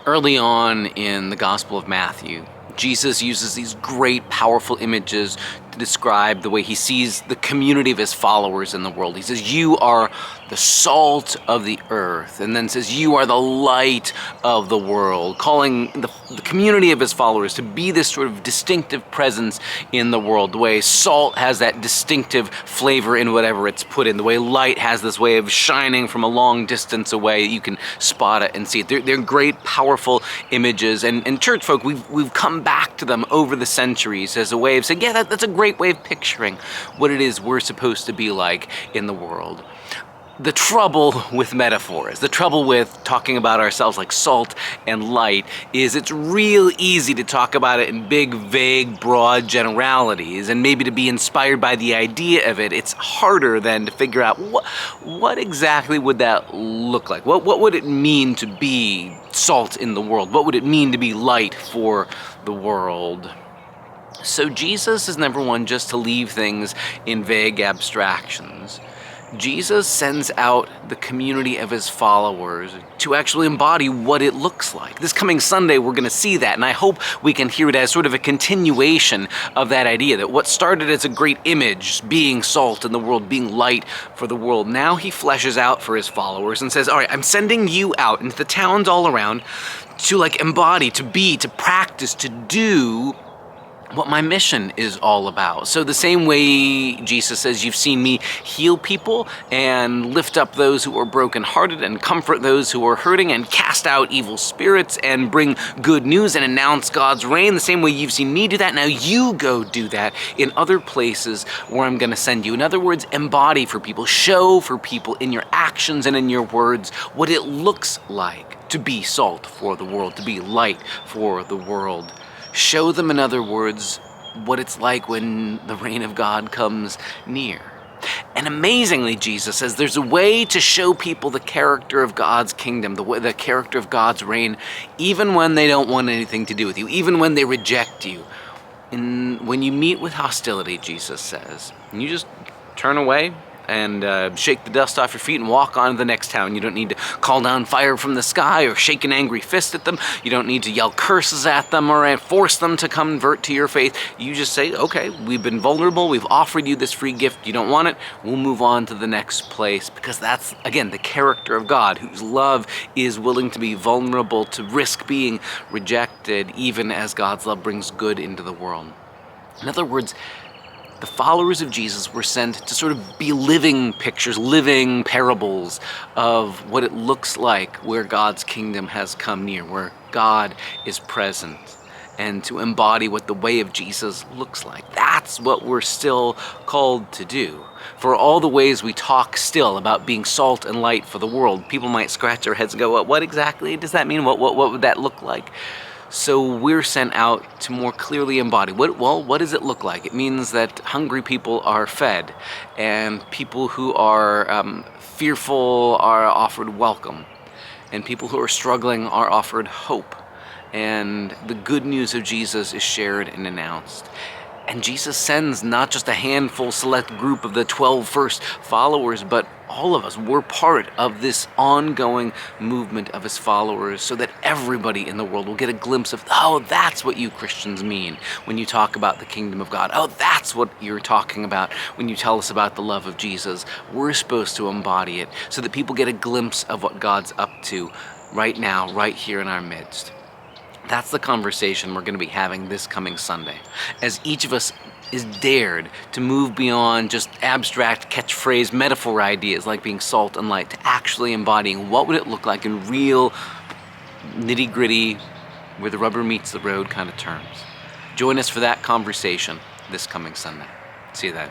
Early on in the Gospel of Matthew, Jesus uses these great, powerful images to describe the way he sees the community of his followers in the world. He says, "You are the salt of the earth," and then says, "You are the light of the world," calling the community of his followers to be this sort of distinctive presence in the world. The way salt has that distinctive flavor in whatever it's put in. The way light has this way of shining from a long distance away. You can spot it and see it. They're great, powerful images. And church folk, we've come back to them over the centuries as a way of saying, yeah, that's a great way of picturing what it is we're supposed to be like in the world. The trouble with metaphors, the trouble with talking about ourselves like salt and light, is it's real easy to talk about it in big, vague, broad generalities, and maybe to be inspired by the idea of it. It's harder then to figure out what exactly would that look like? What would it mean to be salt in the world? What would it mean to be light for the world? So Jesus is never one just to leave things in vague abstractions. Jesus sends out the community of his followers to actually embody what it looks like. This coming Sunday, we're going to see that, and I hope we can hear it as sort of a continuation of that idea that what started as a great image, being salt in the world, being light for the world, now he fleshes out for his followers and says, all right, I'm sending you out into the towns all around to embody, to be, to practice, to do what my mission is all about. So the same way Jesus says, you've seen me heal people and lift up those who are brokenhearted and comfort those who are hurting and cast out evil spirits and bring good news and announce God's reign. The same way you've seen me do that, now you go do that in other places where I'm going to send you. In other words, embody for people, show for people in your actions and in your words what it looks like to be salt for the world, to be light for the world. Show them, in other words, what it's like when the reign of God comes near. And amazingly, Jesus says there's a way to show people the character of God's kingdom, the character of God's reign, even when they don't want anything to do with you, even when they reject you. And when you meet with hostility, Jesus says, you just turn away and shake the dust off your feet and walk on to the next town. You don't need to call down fire from the sky or shake an angry fist at them. You don't need to yell curses at them or force them to convert to your faith. You just say, okay, we've been vulnerable. We've offered you this free gift. You don't want it. We'll move on to the next place, because that's, again, the character of God, whose love is willing to be vulnerable, to risk being rejected, even as God's love brings good into the world. In other words, the followers of Jesus were sent to sort of be living pictures, living parables of what it looks like where God's kingdom has come near, where God is present, and to embody what the way of Jesus looks like. That's what we're still called to do. For all the ways we talk still about being salt and light for the world, people might scratch their heads and go, what exactly does that mean? What would that look like? So we're sent out to more clearly embody. What does it look like? It means that hungry people are fed, and people who are fearful are offered welcome, and people who are struggling are offered hope, and the good news of Jesus is shared and announced. And Jesus sends not just a handful, select group of the 12 first followers, but all of us. We're part of this ongoing movement of his followers, so that everybody in the world will get a glimpse of, oh, that's what you Christians mean when you talk about the kingdom of God. Oh, that's what you're talking about when you tell us about the love of Jesus. We're supposed to embody it so that people get a glimpse of what God's up to right now, right here in our midst. That's the conversation we're going to be having this coming Sunday, as each of us is dared to move beyond just abstract catchphrase metaphor ideas like being salt and light, to actually embodying what would it look like in real nitty-gritty, where the rubber meets the road kind of terms. Join us for that conversation this coming Sunday. See you then.